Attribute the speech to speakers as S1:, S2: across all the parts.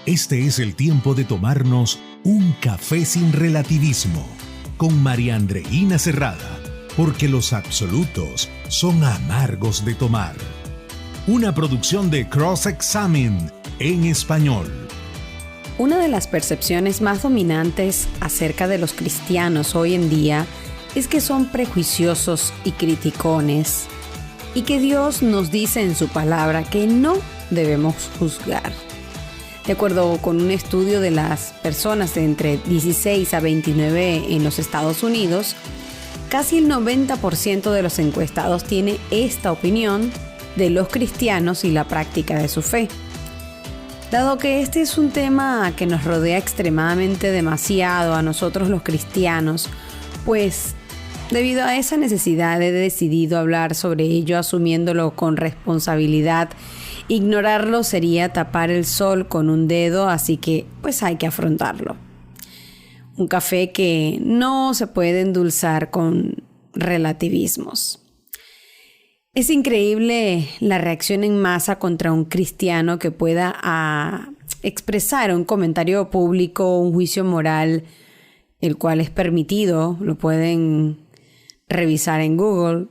S1: Este es el tiempo de tomarnos un café sin relativismo con María Andreina Cerrada, porque los absolutos son amargos de tomar. Una producción de Cross Examine en español.
S2: Una de las percepciones más dominantes acerca de los cristianos hoy en día es que son prejuiciosos y criticones, y que Dios nos dice en su palabra que no debemos juzgar. De acuerdo con un estudio de las personas de entre 16 a 29 en los Estados Unidos, casi el 90% de los encuestados tiene esta opinión de los cristianos y la práctica de su fe. Dado que este es un tema que nos rodea extremadamente demasiado a nosotros los cristianos, pues debido a esa necesidad he decidido hablar sobre ello asumiéndolo con responsabilidad. Ignorarlo sería tapar el sol con un dedo, así que pues hay que afrontarlo. Un café que no se puede endulzar con relativismos. Es increíble la reacción en masa contra un cristiano que pueda expresar un comentario público, un juicio moral, el cual es permitido, lo pueden revisar en Google,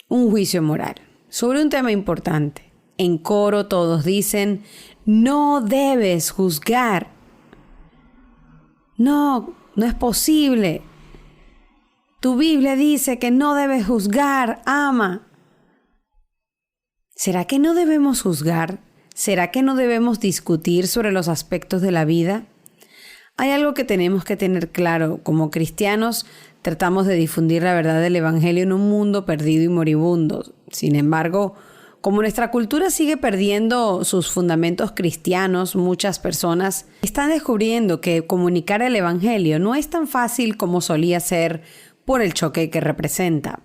S2: un juicio moral sobre un tema importante. En coro todos dicen, no debes juzgar. No es posible. Tu Biblia dice que no debes juzgar, ama. ¿Será que no debemos juzgar? ¿Será que no debemos discutir sobre los aspectos de la vida? Hay algo que tenemos que tener claro. Como cristianos, tratamos de difundir la verdad del Evangelio en un mundo perdido y moribundo. Sin embargo, como nuestra cultura sigue perdiendo sus fundamentos cristianos, muchas personas están descubriendo que comunicar el Evangelio no es tan fácil como solía ser por el choque que representa.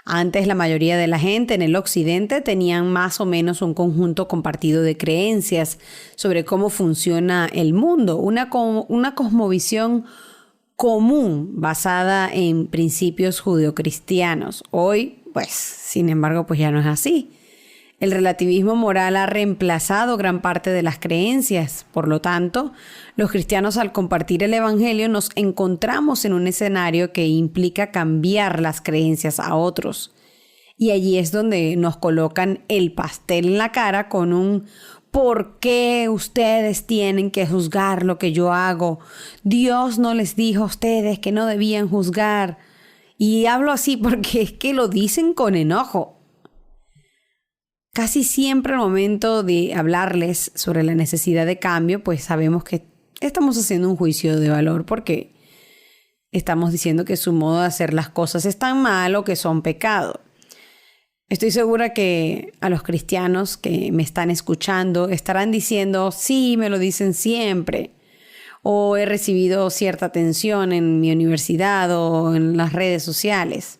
S2: Antes la mayoría de la gente en el occidente tenían más o menos un conjunto compartido de creencias sobre cómo funciona el mundo, una cosmovisión común basada en principios judeocristianos. Hoy, sin embargo, ya no es así. El relativismo moral ha reemplazado gran parte de las creencias. Por lo tanto, los cristianos al compartir el Evangelio nos encontramos en un escenario que implica cambiar las creencias a otros. Y allí es donde nos colocan el pastel en la cara con un ¿por qué ustedes tienen que juzgar lo que yo hago? Dios no les dijo a ustedes que no debían juzgar. Y hablo así porque es que lo dicen con enojo. Casi siempre al momento de hablarles sobre la necesidad de cambio, sabemos que estamos haciendo un juicio de valor porque estamos diciendo que su modo de hacer las cosas es tan mal o que son pecado. Estoy segura que a los cristianos que me están escuchando estarán diciendo, sí, me lo dicen siempre. O he recibido cierta atención en mi universidad o en las redes sociales.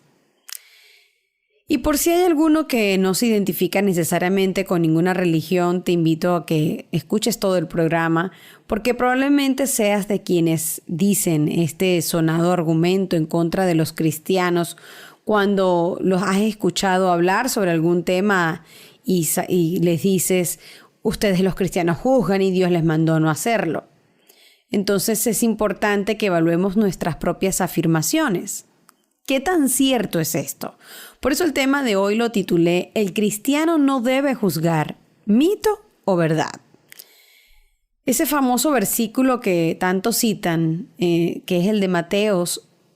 S2: Y por si hay alguno que no se identifica necesariamente con ninguna religión, te invito a que escuches todo el programa, porque probablemente seas de quienes dicen este sonado argumento en contra de los cristianos cuando los has escuchado hablar sobre algún tema y les dices, ustedes los cristianos juzgan y Dios les mandó no hacerlo. Entonces es importante que evaluemos nuestras propias afirmaciones. ¿Qué tan cierto es esto? Por eso el tema de hoy lo titulé El cristiano no debe juzgar, ¿mito o verdad? Ese famoso versículo que tanto citan, que es el de Mateo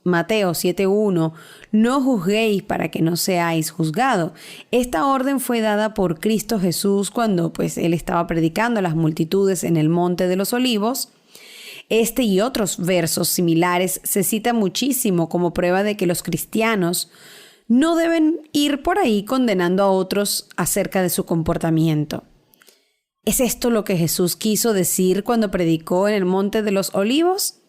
S2: 7:1, no juzguéis para que no seáis juzgados. Esta orden fue dada por Cristo Jesús cuando él estaba predicando a las multitudes en el Monte de los Olivos. Este y otros versos similares se citan muchísimo como prueba de que los cristianos no deben ir por ahí condenando a otros acerca de su comportamiento. ¿Es esto lo que Jesús quiso decir cuando predicó en el Monte de los Olivos?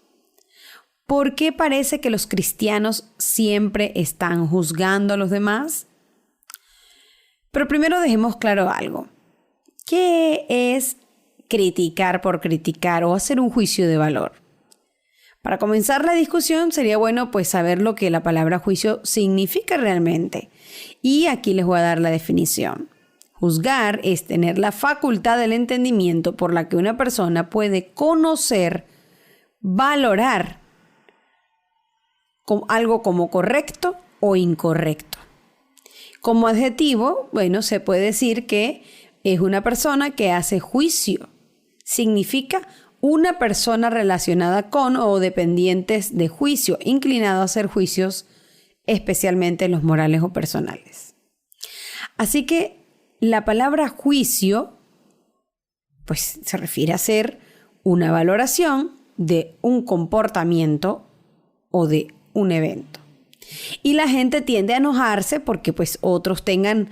S2: ¿Por qué parece que los cristianos siempre están juzgando a los demás? Pero primero dejemos claro algo. ¿Qué es criticar por criticar o hacer un juicio de valor? Para comenzar la discusión sería bueno saber lo que la palabra juicio significa realmente. Y aquí les voy a dar la definición. Juzgar es tener la facultad del entendimiento por la que una persona puede conocer, valorar algo como correcto o incorrecto. Como adjetivo, se puede decir que es una persona que hace juicio. Significa una persona relacionada con o dependientes de juicio, inclinado a hacer juicios, especialmente los morales o personales. Así que la palabra juicio, pues se refiere a hacer una valoración de un comportamiento o de un evento. Y la gente tiende a enojarse porque pues otros tengan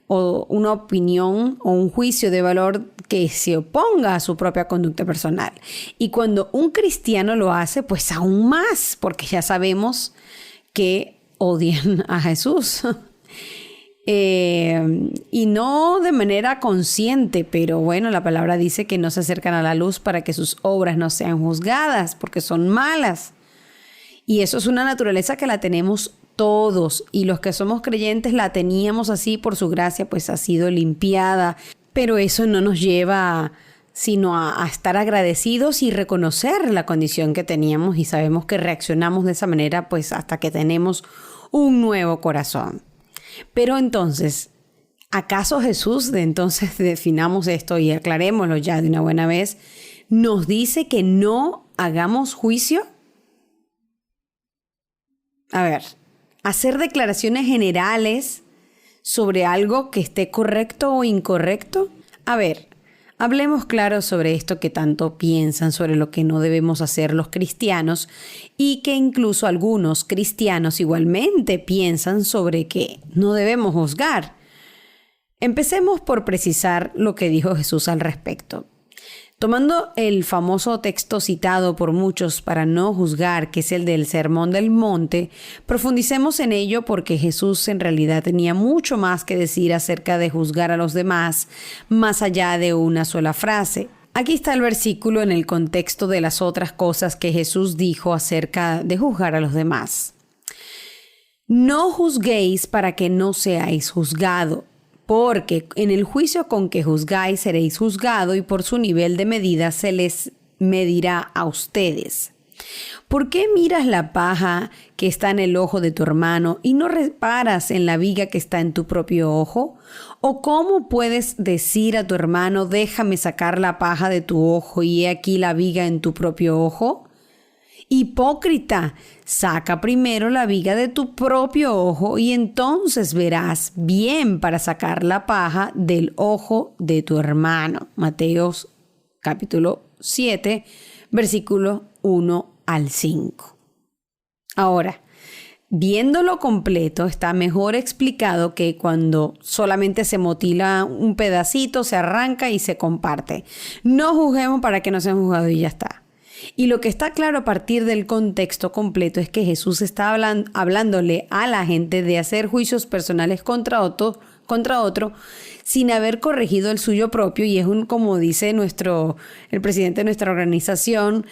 S2: una opinión o un juicio de valor que se oponga a su propia conducta personal. Y cuando un cristiano lo hace, pues aún más, porque ya sabemos que odian a Jesús. Y no de manera consciente, pero la palabra dice que no se acercan a la luz para que sus obras no sean juzgadas, porque son malas. Y eso es una naturaleza que la tenemos todos, y los que somos creyentes la teníamos así por su gracia, pues ha sido limpiada. Pero eso no nos lleva sino a estar agradecidos y reconocer la condición que teníamos, y sabemos que reaccionamos de esa manera pues hasta que tenemos un nuevo corazón. Pero entonces, ¿acaso Jesús, entonces definamos esto y aclarémoslo ya de una buena vez, nos dice que no hagamos juicio? A ver, hacer declaraciones generales sobre algo que esté correcto o incorrecto. A ver, hablemos claro sobre esto que tanto piensan sobre lo que no debemos hacer los cristianos, y que incluso algunos cristianos igualmente piensan sobre que no debemos juzgar. Empecemos por precisar lo que dijo Jesús al respecto. Tomando el famoso texto citado por muchos para no juzgar, que es el del Sermón del Monte, profundicemos en ello porque Jesús en realidad tenía mucho más que decir acerca de juzgar a los demás, más allá de una sola frase. Aquí está el versículo en el contexto de las otras cosas que Jesús dijo acerca de juzgar a los demás. No juzguéis para que no seáis juzgado, porque en el juicio con que juzgáis seréis juzgado, y por su nivel de medida se les medirá a ustedes. ¿Por qué miras la paja que está en el ojo de tu hermano y no reparas en la viga que está en tu propio ojo? ¿O cómo puedes decir a tu hermano, déjame sacar la paja de tu ojo y he aquí la viga en tu propio ojo? Hipócrita, saca primero la viga de tu propio ojo y entonces verás bien para sacar la paja del ojo de tu hermano. Mateo capítulo 7, versículo 1 al 5. Ahora, viéndolo completo, está mejor explicado que cuando solamente se motila un pedacito, se arranca y se comparte. No juzguemos para que no sean juzgados y ya está. Y lo que está claro a partir del contexto completo es que Jesús está hablándole a la gente de hacer juicios personales contra otro sin haber corregido el suyo propio, y es como dice el presidente de nuestra organización,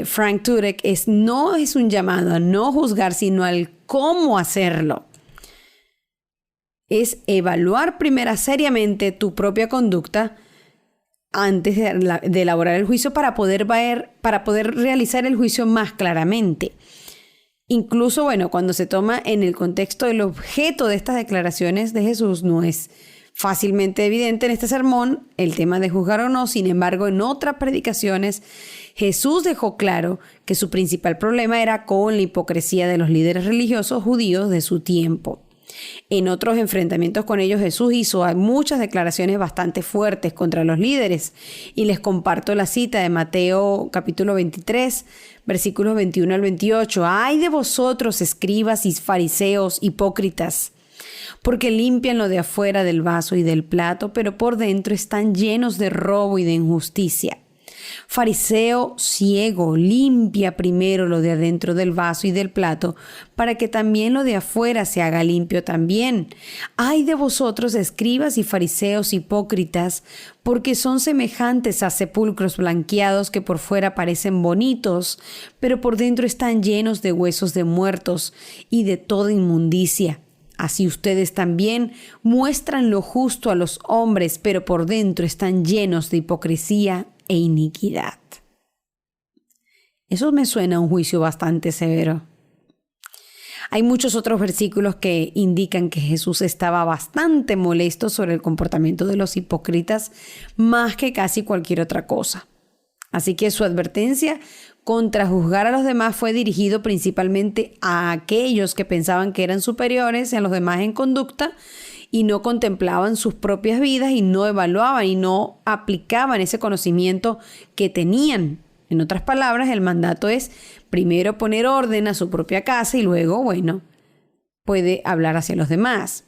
S2: Frank Turek, no es un llamado a no juzgar, sino al cómo hacerlo. Es evaluar primero seriamente tu propia conducta antes de elaborar el juicio para poder realizar el juicio más claramente. Incluso, cuando se toma en el contexto el objeto de estas declaraciones de Jesús, no es fácilmente evidente en este sermón el tema de juzgar o no. Sin embargo, en otras predicaciones, Jesús dejó claro que su principal problema era con la hipocresía de los líderes religiosos judíos de su tiempo. En otros enfrentamientos con ellos, Jesús hizo muchas declaraciones bastante fuertes contra los líderes, y les comparto la cita de Mateo capítulo 23, versículos 21 al 28. ¡Ay de vosotros, escribas y fariseos hipócritas! Porque limpian lo de afuera del vaso y del plato, pero por dentro están llenos de robo y de injusticia. Fariseo ciego, limpia primero lo de adentro del vaso y del plato, para que también lo de afuera se haga limpio también. ¡Ay de vosotros, escribas y fariseos hipócritas! Porque son semejantes a sepulcros blanqueados que por fuera parecen bonitos, pero por dentro están llenos de huesos de muertos y de toda inmundicia. Así ustedes también muestran lo justo a los hombres, pero por dentro están llenos de hipocresía e iniquidad. Eso me suena a un juicio bastante severo. Hay muchos otros versículos que indican que Jesús estaba bastante molesto sobre el comportamiento de los hipócritas más que casi cualquier otra cosa. Así que su advertencia contra juzgar a los demás fue dirigido principalmente a aquellos que pensaban que eran superiores a los demás en conducta y no contemplaban sus propias vidas y no evaluaban y no aplicaban ese conocimiento que tenían. En otras palabras, el mandato es primero poner orden a su propia casa y luego, puede hablar hacia los demás.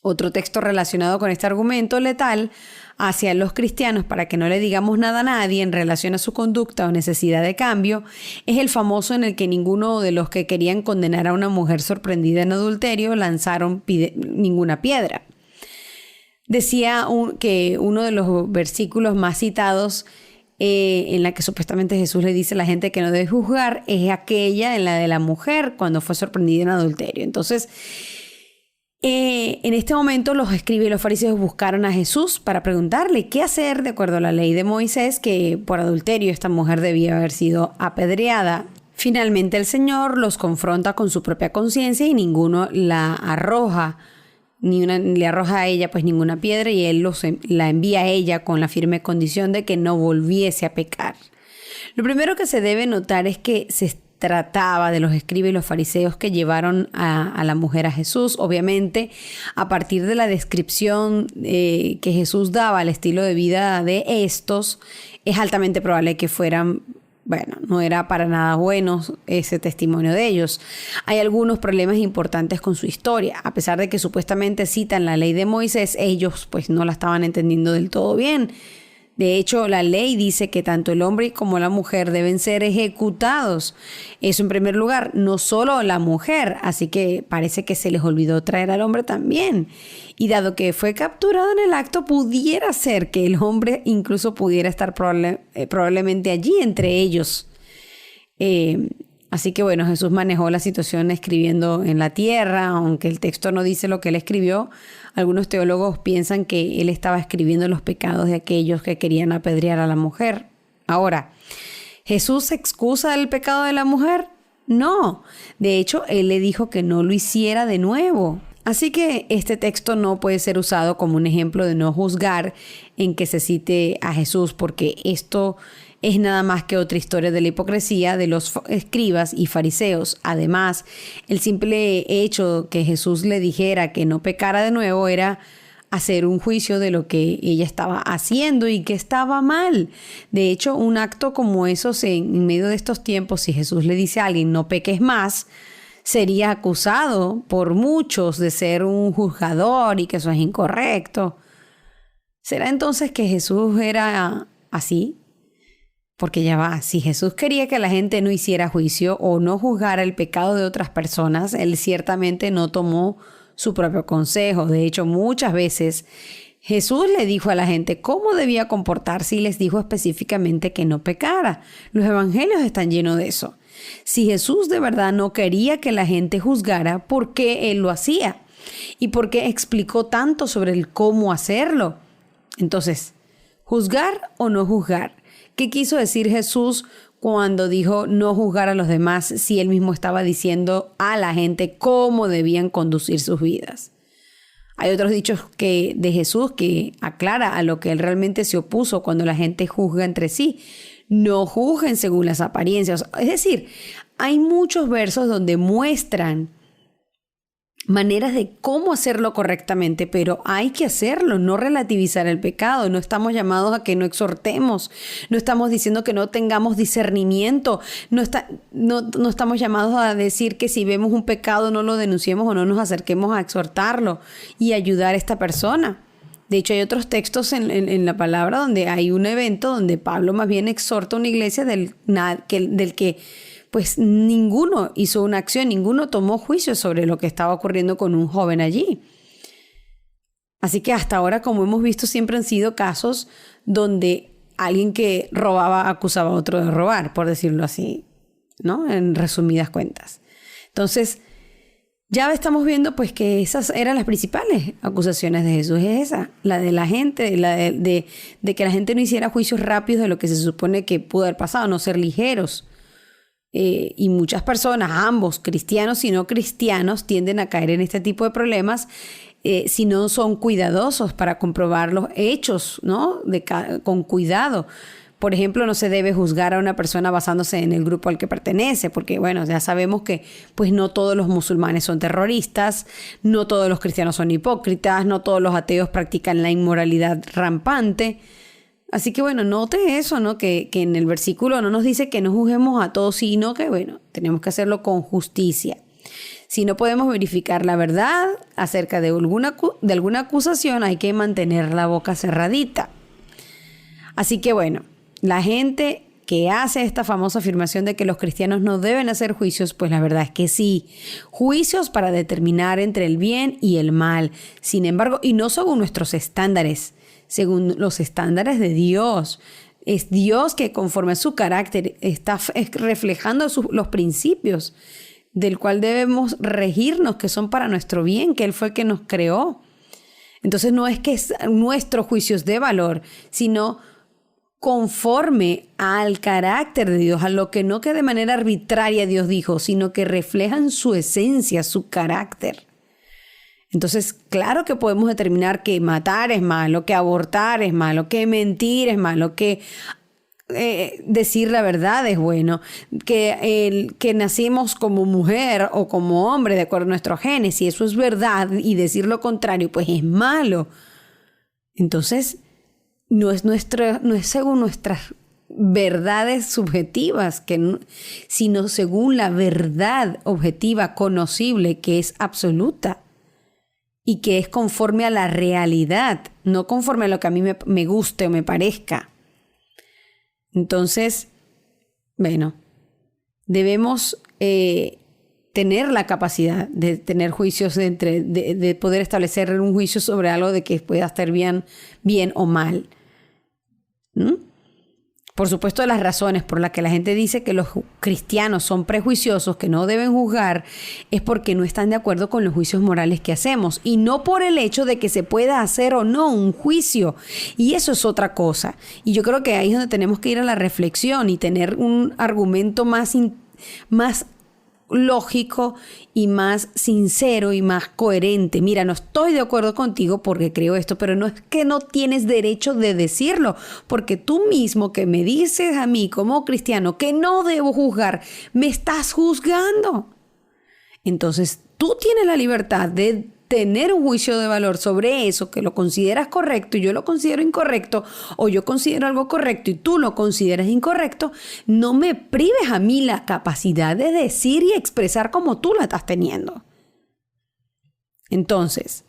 S2: Otro texto relacionado con este argumento letal hacia los cristianos para que no le digamos nada a nadie en relación a su conducta o necesidad de cambio es el famoso en el que ninguno de los que querían condenar a una mujer sorprendida en adulterio lanzaron ninguna piedra. Decía que uno de los versículos más citados en la que supuestamente Jesús le dice a la gente que no debe juzgar es aquella en la de la mujer cuando fue sorprendida en adulterio. Entonces, en este momento los escribas y los fariseos buscaron a Jesús para preguntarle qué hacer de acuerdo a la ley de Moisés, que por adulterio esta mujer debía haber sido apedreada. Finalmente el Señor los confronta con su propia conciencia y ninguno la arroja, le arroja a ella pues ninguna piedra, y él la envía a ella con la firme condición de que no volviese a pecar. Lo primero que se debe notar es que se trataba de los escribas y los fariseos que llevaron a la mujer a Jesús. Obviamente, a partir de la descripción que Jesús daba al estilo de vida de estos, es altamente probable que fueran, no era para nada bueno ese testimonio de ellos. Hay algunos problemas importantes con su historia. A pesar de que supuestamente citan la ley de Moisés, ellos pues no la estaban entendiendo del todo bien. De hecho, la ley dice que tanto el hombre como la mujer deben ser ejecutados. Eso en primer lugar, no solo la mujer, así que parece que se les olvidó traer al hombre también. Y dado que fue capturado en el acto, pudiera ser que el hombre incluso pudiera estar probablemente allí entre ellos. Así que Jesús manejó la situación escribiendo en la tierra, aunque el texto no dice lo que él escribió. Algunos teólogos piensan que él estaba escribiendo los pecados de aquellos que querían apedrear a la mujer. Ahora, ¿Jesús se excusa del pecado de la mujer? No. De hecho, él le dijo que no lo hiciera de nuevo. Así que este texto no puede ser usado como un ejemplo de no juzgar en que se cite a Jesús, porque esto es nada más que otra historia de la hipocresía de los escribas y fariseos. Además, el simple hecho que Jesús le dijera que no pecara de nuevo era hacer un juicio de lo que ella estaba haciendo y que estaba mal. De hecho, un acto como esos en medio de estos tiempos, si Jesús le dice a alguien no peques más, sería acusado por muchos de ser un juzgador y que eso es incorrecto. ¿Será entonces que Jesús era así? Porque si Jesús quería que la gente no hiciera juicio o no juzgara el pecado de otras personas, él ciertamente no tomó su propio consejo. De hecho, muchas veces Jesús le dijo a la gente cómo debía comportarse y les dijo específicamente que no pecara. Los evangelios están llenos de eso. Si Jesús de verdad no quería que la gente juzgara, ¿por qué él lo hacía? ¿Y por qué explicó tanto sobre el cómo hacerlo? Entonces, ¿juzgar o no juzgar? ¿Qué quiso decir Jesús cuando dijo no juzgar a los demás si él mismo estaba diciendo a la gente cómo debían conducir sus vidas? Hay otros dichos de Jesús que aclara a lo que él realmente se opuso cuando la gente juzga entre sí. No juzguen según las apariencias. Es decir, hay muchos versos donde muestran maneras de cómo hacerlo correctamente, pero hay que hacerlo, no relativizar el pecado. No estamos llamados a que no exhortemos, no estamos diciendo que no tengamos discernimiento, no estamos llamados a decir que si vemos un pecado no lo denunciemos o no nos acerquemos a exhortarlo y ayudar a esta persona. De hecho, hay otros textos en la palabra donde hay un evento donde Pablo más bien exhorta a una iglesia del que pues ninguno hizo una acción, ninguno tomó juicio sobre lo que estaba ocurriendo con un joven allí. Así que hasta ahora, como hemos visto, siempre han sido casos donde alguien que robaba acusaba a otro de robar, por decirlo así, ¿no? En resumidas cuentas. Entonces, Ya estamos viendo pues que esas eran las principales acusaciones de Jesús, es esa, la de la gente, la de que la gente no hiciera juicios rápidos de lo que se supone que pudo haber pasado, no ser ligeros. Y muchas personas, ambos, cristianos y no cristianos, tienden a caer en este tipo de problemas si no son cuidadosos para comprobar los hechos, ¿no? Con cuidado. Por ejemplo, no se debe juzgar a una persona basándose en el grupo al que pertenece, porque bueno, ya sabemos que pues no todos los musulmanes son terroristas, no todos los cristianos son hipócritas, no todos los ateos practican la inmoralidad rampante. Así que bueno, note eso, ¿no? Que en el versículo no nos dice que no juzguemos a todos, sino que bueno, tenemos que hacerlo con justicia. Si no podemos verificar la verdad acerca de alguna acusación, hay que mantener la boca cerradita. Así que bueno, la gente que hace esta famosa afirmación de que los cristianos no deben hacer juicios, pues la verdad es que sí. Juicios para determinar entre el bien y el mal. Sin embargo, y no según nuestros estándares, según los estándares de Dios. Es Dios que conforme a su carácter está reflejando los principios del cual debemos regirnos, que son para nuestro bien, que Él fue el que nos creó. Entonces no es que nuestros juicios de valor, sino conforme al carácter de Dios, a lo que no que de manera arbitraria Dios dijo, sino que reflejan su esencia, su carácter. Entonces, claro que podemos determinar que matar es malo, que abortar es malo, que mentir es malo, que decir la verdad es bueno, que nacimos como mujer o como hombre de acuerdo a nuestros genes, y eso es verdad, y decir lo contrario, pues es malo. Entonces, no es según nuestras verdades subjetivas, sino según la verdad objetiva, conocible, que es absoluta y que es conforme a la realidad, no conforme a lo que a mí me guste o me parezca. Entonces, bueno, debemos tener la capacidad de tener juicios de poder establecer un juicio sobre algo de que pueda estar bien o mal. Por supuesto, las razones por las que la gente dice que los cristianos son prejuiciosos, que no deben juzgar, es porque no están de acuerdo con los juicios morales que hacemos y no por el hecho de que se pueda hacer o no un juicio. Y eso es otra cosa. Y yo creo que ahí es donde tenemos que ir a la reflexión y tener un argumento más lógico y más sincero y más coherente. Mira, no estoy de acuerdo contigo porque creo esto, pero no es que no tienes derecho de decirlo, porque tú mismo que me dices a mí como cristiano que no debo juzgar, me estás juzgando. Entonces, tú tienes la libertad de tener un juicio de valor sobre eso, que lo consideras correcto y yo lo considero incorrecto, o yo considero algo correcto y tú lo consideras incorrecto. No me prives a mí la capacidad de decir y expresar como tú la estás teniendo. Entonces,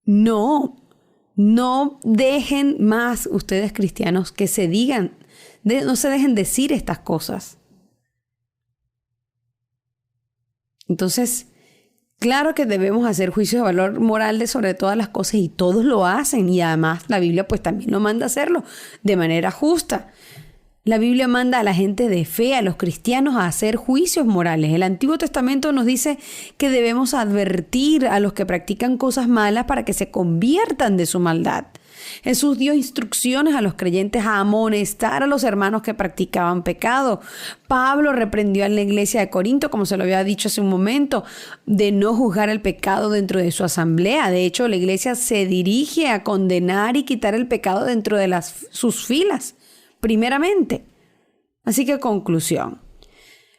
S2: no dejen más ustedes cristianos que se digan, no se dejen decir estas cosas. Entonces, claro que debemos hacer juicios de valor moral sobre todas las cosas y todos lo hacen, y además la Biblia pues también lo manda a hacerlo de manera justa. La Biblia manda a la gente de fe, a los cristianos, a hacer juicios morales. El Antiguo Testamento nos dice que debemos advertir a los que practican cosas malas para que se conviertan de su maldad. Jesús dio instrucciones a los creyentes a amonestar a los hermanos que practicaban pecado. Pablo reprendió a la iglesia de Corinto, como se lo había dicho hace un momento, de no juzgar el pecado dentro de su asamblea. De hecho, la iglesia se dirige a condenar y quitar el pecado dentro de sus filas, primeramente. Así que, conclusión.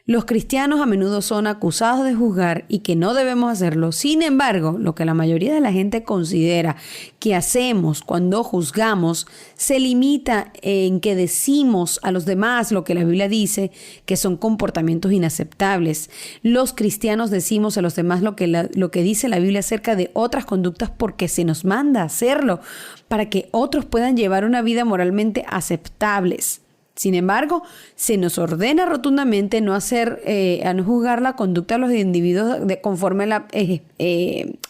S2: Los cristianos a menudo son acusados de juzgar y que no debemos hacerlo. Sin embargo, lo que la mayoría de la gente considera que hacemos cuando juzgamos se limita en que decimos a los demás lo que la Biblia dice que son comportamientos inaceptables. Los cristianos decimos a los demás lo que dice la Biblia acerca de otras conductas porque se nos manda a hacerlo para que otros puedan llevar una vida moralmente aceptables. Sin embargo, se nos ordena rotundamente a no juzgar la conducta de los individuos conforme a las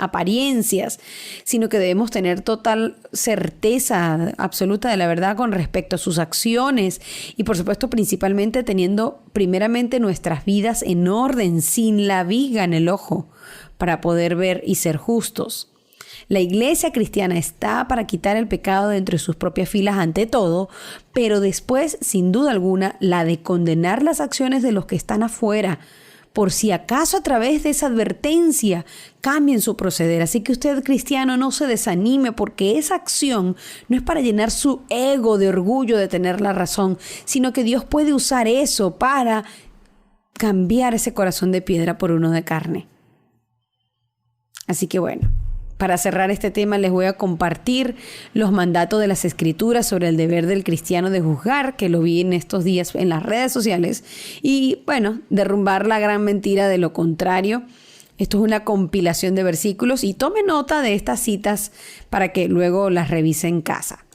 S2: apariencias, sino que debemos tener total certeza absoluta de la verdad con respecto a sus acciones y, por supuesto, principalmente teniendo primeramente nuestras vidas en orden, sin la viga en el ojo, para poder ver y ser justos. La iglesia cristiana está para quitar el pecado de entre sus propias filas ante todo, pero después, sin duda alguna, la de condenar las acciones de los que están afuera, por si acaso a través de esa advertencia cambien su proceder. Así que usted, cristiano, no se desanime, porque esa acción no es para llenar su ego de orgullo de tener la razón, sino que Dios puede usar eso para cambiar ese corazón de piedra por uno de carne. Así que bueno, para cerrar este tema les voy a compartir los mandatos de las Escrituras sobre el deber del cristiano de juzgar, que lo vi en estos días en las redes sociales, y bueno, derrumbar la gran mentira de lo contrario. Esto es una compilación de versículos y tome nota de estas citas para que luego las revise en casa.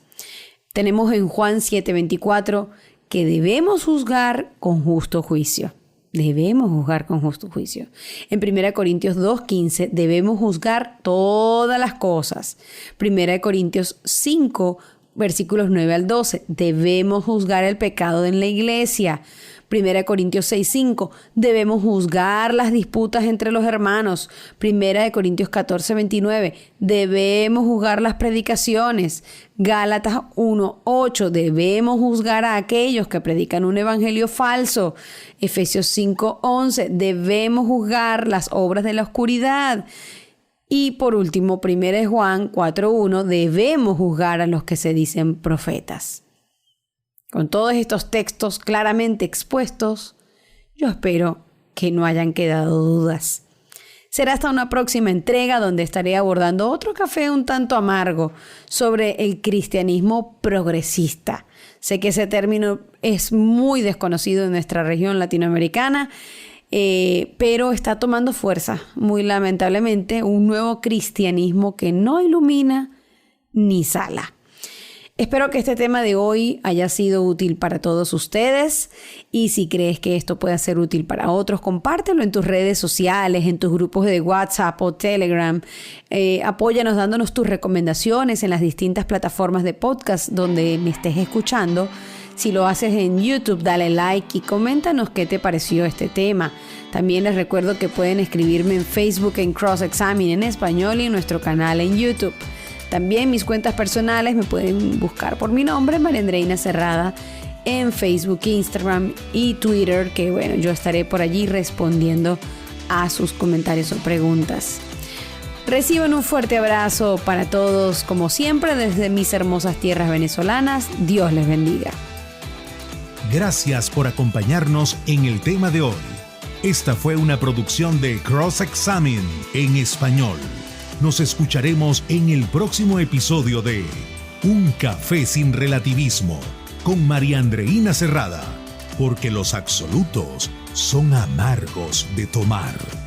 S2: Tenemos en Juan 7:24 que debemos juzgar con justo juicio. Debemos juzgar con justo juicio. En 1 Corintios 2:15 debemos juzgar todas las cosas. 1 Corintios 5, versículos 9 al 12, debemos juzgar el pecado en la iglesia. 1 Corintios 6:5, debemos juzgar las disputas entre los hermanos. 1 Corintios 14:29, debemos juzgar las predicaciones. Gálatas 1:8, debemos juzgar a aquellos que predican un evangelio falso. Efesios 5:11, debemos juzgar las obras de la oscuridad. Y por último, 1 Juan 4:1, debemos juzgar a los que se dicen profetas. Con todos estos textos claramente expuestos, yo espero que no hayan quedado dudas. Será hasta una próxima entrega donde estaré abordando otro café un tanto amargo sobre el cristianismo progresista. Sé que ese término es muy desconocido en nuestra región latinoamericana, pero está tomando fuerza, muy lamentablemente, un nuevo cristianismo que no ilumina ni sala. Espero que este tema de hoy haya sido útil para todos ustedes, y si crees que esto puede ser útil para otros, compártelo en tus redes sociales, en tus grupos de WhatsApp o Telegram. Apóyanos dándonos tus recomendaciones en las distintas plataformas de podcast donde me estés escuchando. Si lo haces en YouTube, dale like y coméntanos qué te pareció este tema. También les recuerdo que pueden escribirme en Facebook en Cross Examine en español y en nuestro canal en YouTube. También mis cuentas personales me pueden buscar por mi nombre, María Andreina Cerrada, en Facebook, Instagram y Twitter, que bueno, yo estaré por allí respondiendo a sus comentarios o preguntas. Reciban un fuerte abrazo para todos, como siempre, desde mis hermosas tierras venezolanas. Dios les bendiga.
S1: Gracias por acompañarnos en el tema de hoy. Esta fue una producción de Cross Examine en español. Nos escucharemos en el próximo episodio de Un Café sin Relativismo con María Andreina Cerrada, porque los absolutos son amargos de tomar.